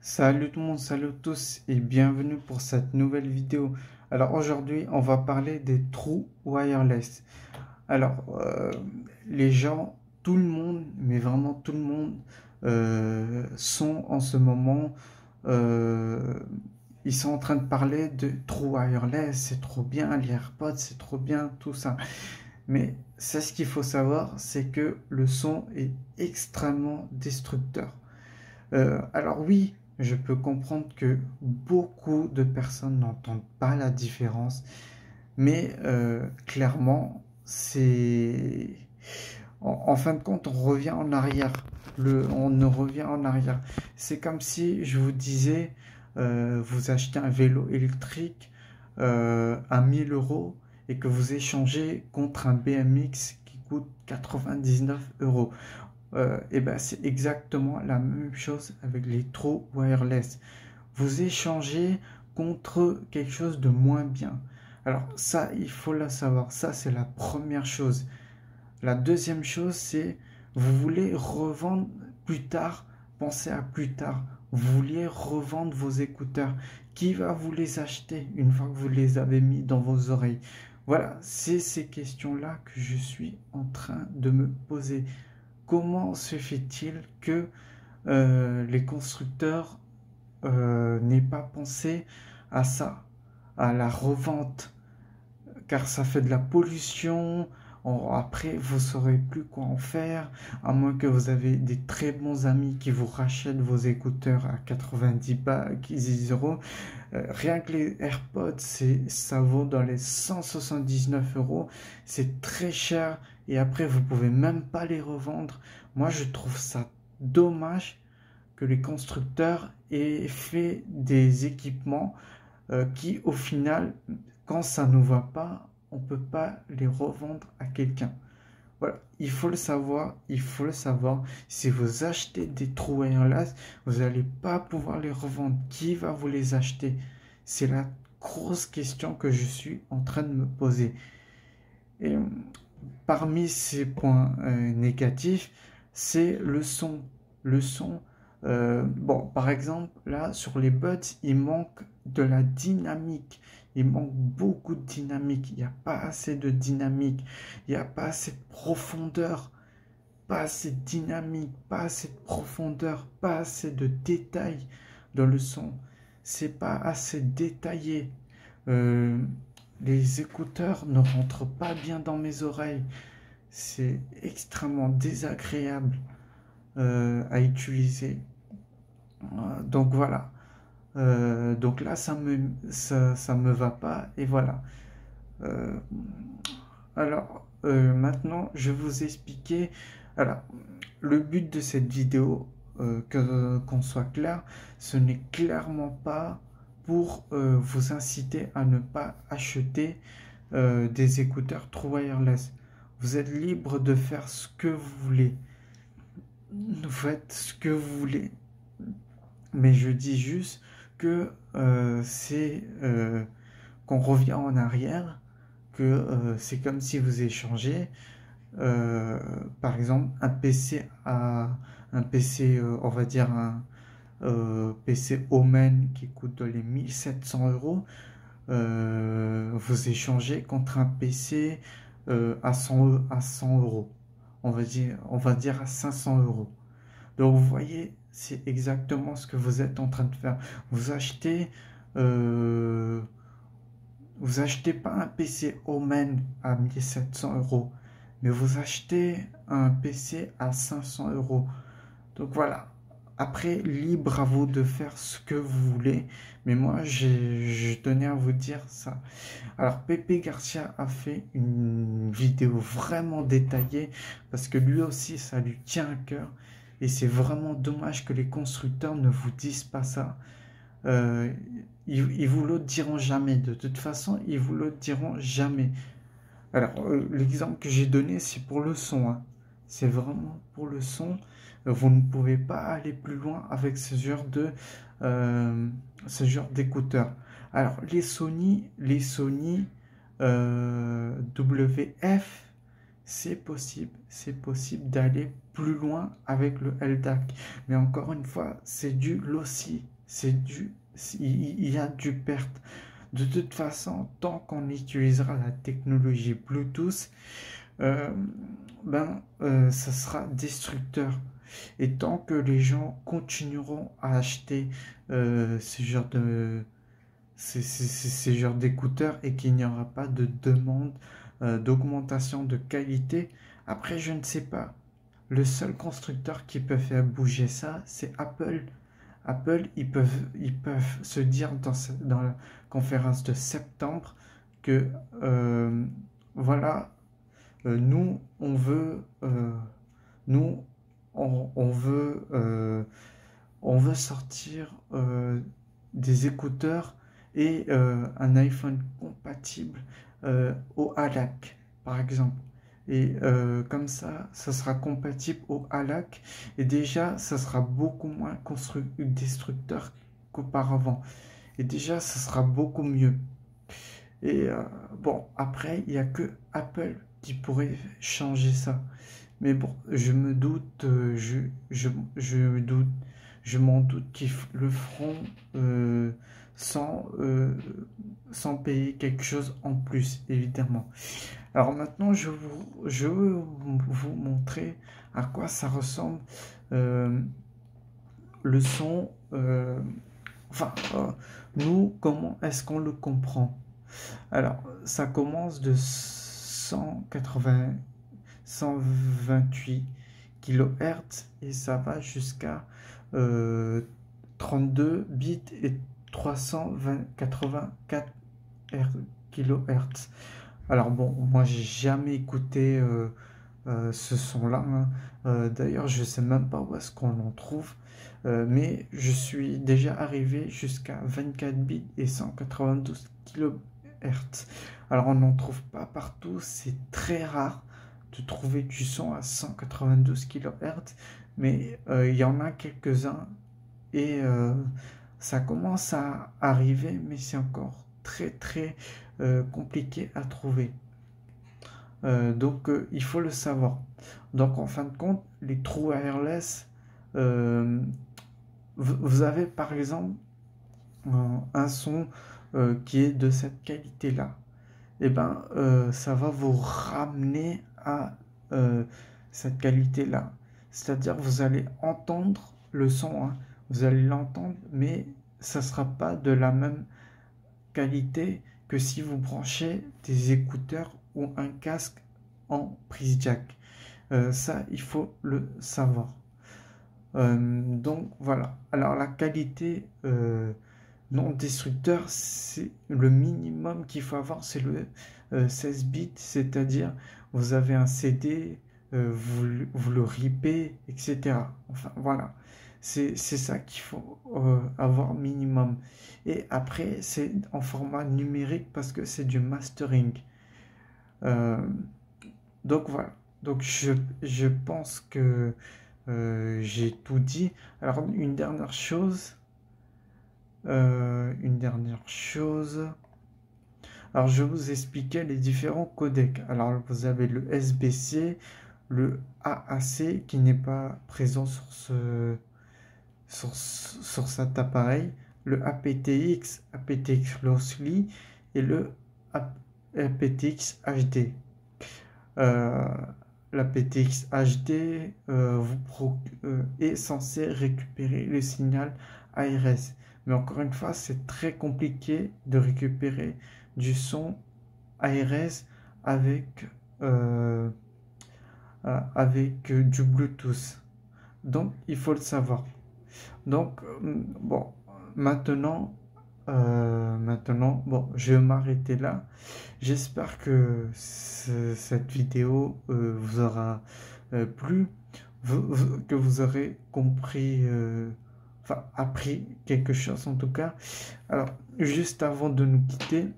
Salut tout le monde, salut à tous et bienvenue pour cette nouvelle vidéo. Alors aujourd'hui, on va parler des trous wireless. Alors, les gens, tout le monde, mais vraiment tout le monde, sont en ce moment, euh, ils sont en train de parler de trous wireless, c'est trop bien, les AirPods, c'est trop bien, tout ça. Mais c'est ce qu'il faut savoir, c'est que le son est extrêmement destructeur. Alors oui, je peux comprendre que beaucoup de personnes n'entendent pas la différence, mais clairement, c'est... En fin de compte, on revient en arrière. On ne revient en arrière. C'est comme si je vous disais, vous achetez un vélo électrique à 1000 euros et que vous échangez contre un BMX qui coûte 99 euros. Et ben c'est exactement la même chose avec les trous wireless. Vous échangez contre quelque chose de moins bien. Alors ça, il faut la savoir. Ça, c'est la première chose. La deuxième chose, c'est vous voulez revendre plus tard. Pensez à plus tard. Vous vouliez revendre vos écouteurs. Qui va vous les acheter une fois que vous les avez mis dans vos oreilles? Voilà, c'est ces questions-là que je suis en train de me poser. Comment se fait-il que les constructeurs n'aient pas pensé à ça, à la revente, car ça fait de la pollution. Après, vous ne saurez plus quoi en faire, à moins que vous avez des très bons amis qui vous rachètent vos écouteurs à 90 euros. Rien que les AirPods, ça vaut dans les 179 euros. C'est très cher et après, vous pouvez même pas les revendre. Moi, je trouve ça dommage que les constructeurs aient fait des équipements qui, au final, quand ça ne va pas, on ne peut pas les revendre à quelqu'un. Voilà, il faut le savoir, il faut le savoir. Si vous achetez des trous wireless, vous n'allez pas pouvoir les revendre. Qui va vous les acheter? C'est la grosse question que je suis en train de me poser. Et parmi ces points négatifs, c'est le son. Le son, bon, par exemple, là, sur les buds, il manque de la dynamique. Il manque beaucoup de dynamique. Il n'y a pas assez de dynamique. Il n'y a pas assez de profondeur. Pas assez de dynamique. Pas assez de profondeur. Pas assez de détails dans le son. C'est pas assez détaillé. Euh, les écouteurs ne rentrent pas bien dans mes oreilles. C'est extrêmement désagréable à utiliser. Donc voilà. Donc là, ça me va pas. Et voilà. Euh, alors, maintenant, je vais vous expliquer. Alors, le but de cette vidéo, qu'on soit clair, ce n'est clairement pas pour vous inciter à ne pas acheter des écouteurs true wireless. Vous êtes libre de faire ce que vous voulez. Vous faites ce que vous voulez. Mais je dis juste que c'est qu'on revient en arrière, que c'est comme si vous échangez, par exemple, un PC, on va dire un PC Omen qui coûte dans les 1700 euros. Vous échangez contre un PC à 100 euros. On va dire à 500 euros. Donc vous voyez, c'est exactement ce que vous êtes en train de faire. Vous achetez, euh, vous achetez pas un PC Omen à 1700 euros, mais vous achetez un PC à 500 euros. Donc voilà. Après, libre à vous de faire ce que vous voulez. Mais moi, je tenais à vous dire ça. Alors, Pepe Garcia a fait une vidéo vraiment détaillée parce que lui aussi, ça lui tient à cœur. Et c'est vraiment dommage que les constructeurs ne vous disent pas ça. Ils vous le diront jamais. De toute façon, ils vous le diront jamais. Alors, l'exemple que j'ai donné, c'est pour le son, hein. C'est vraiment pour le son. Vous ne pouvez pas aller plus loin avec ce genre d'écouteurs. Alors, les Sony WF, c'est possible d'aller plus loin avec le LDAC. Mais encore une fois, c'est du lossy, il y a du perte. De toute façon, tant qu'on utilisera la technologie Bluetooth, ça sera destructeur. Et tant que les gens continueront à acheter ce genre de ces genres d'écouteurs et qu'il n'y aura pas de demande d'augmentation de qualité, après je ne sais pas. Le seul constructeur qui peut faire bouger ça, c'est Apple. Apple, ils peuvent se dire dans la conférence de septembre que voilà, nous on veut nous on veut sortir des écouteurs et un iPhone compatible au ALAC par exemple. Et comme ça sera compatible au ALAC et déjà ça sera beaucoup moins destructeur qu'auparavant et déjà ça sera beaucoup mieux. Et bon, après il n'y a que Apple qui pourrait changer ça. Mais bon, je me doute, me doute, je m'en doute qu'ils le feront sans payer quelque chose en plus, évidemment. Alors maintenant, je veux vous montrer à quoi ça ressemble le son. Nous, comment est-ce qu'on le comprend? Alors, ça commence de 128 kHz et ça va jusqu'à 32 bits et 384 kHz. Alors bon, moi j'ai jamais écouté ce son-là, hein. D'ailleurs, je sais même pas où est-ce qu'on en trouve. Mais je suis déjà arrivé jusqu'à 24 bits et 192 kHz. Alors on n'en trouve pas partout, c'est très rare de trouver du son à 192 kHz, mais il y en a quelques-uns et ça commence à arriver, mais c'est encore très compliqué à trouver. Donc il faut le savoir. Donc en fin de compte, les trous wireless, vous avez par exemple un son qui est de cette qualité là, et ben ça va vous ramener à cette qualité là, c'est à dire vous allez entendre le son, hein, vous allez l'entendre, mais ça sera pas de la même qualité que si vous branchez des écouteurs ou un casque en prise jack. Ça il faut le savoir. Donc voilà, alors la qualité non destructeur, c'est le minimum qu'il faut avoir, c'est le 16 bits, c'est-à-dire vous avez un CD, vous le ripez, etc. Enfin voilà, c'est ça qu'il faut avoir minimum. Et après c'est en format numérique parce que c'est du mastering. Donc voilà, donc je pense que j'ai tout dit. Alors une dernière chose, alors je vais vous expliquer les différents codecs. Alors vous avez le SBC, le AAC qui n'est pas présent sur cet appareil, le aptX, aptX Lossly et le aptX HD. L'aptX HD est censé récupérer le signal ARS. Mais encore une fois, c'est très compliqué de récupérer du son ARS avec du Bluetooth. Donc, il faut le savoir. Donc, bon, maintenant, bon, je vais m'arrêter là. J'espère que cette vidéo vous aura plu, que vous aurez compris, enfin appris quelque chose en tout cas. Alors, juste avant de nous quitter,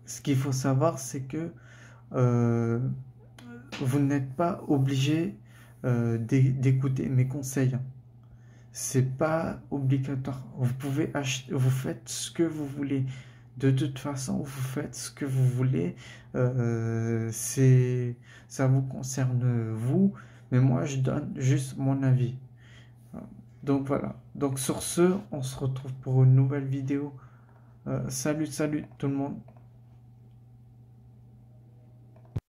ce qu'il faut savoir, c'est que vous n'êtes pas obligé d'écouter mes conseils. C'est pas obligatoire. Vous pouvez acheter, vous faites ce que vous voulez. De toute façon, vous faites ce que vous voulez. Ça vous concerne vous. mais moi je donne juste mon avis. Donc voilà. Donc sur ce, on se retrouve pour une nouvelle vidéo. Salut, salut tout le monde.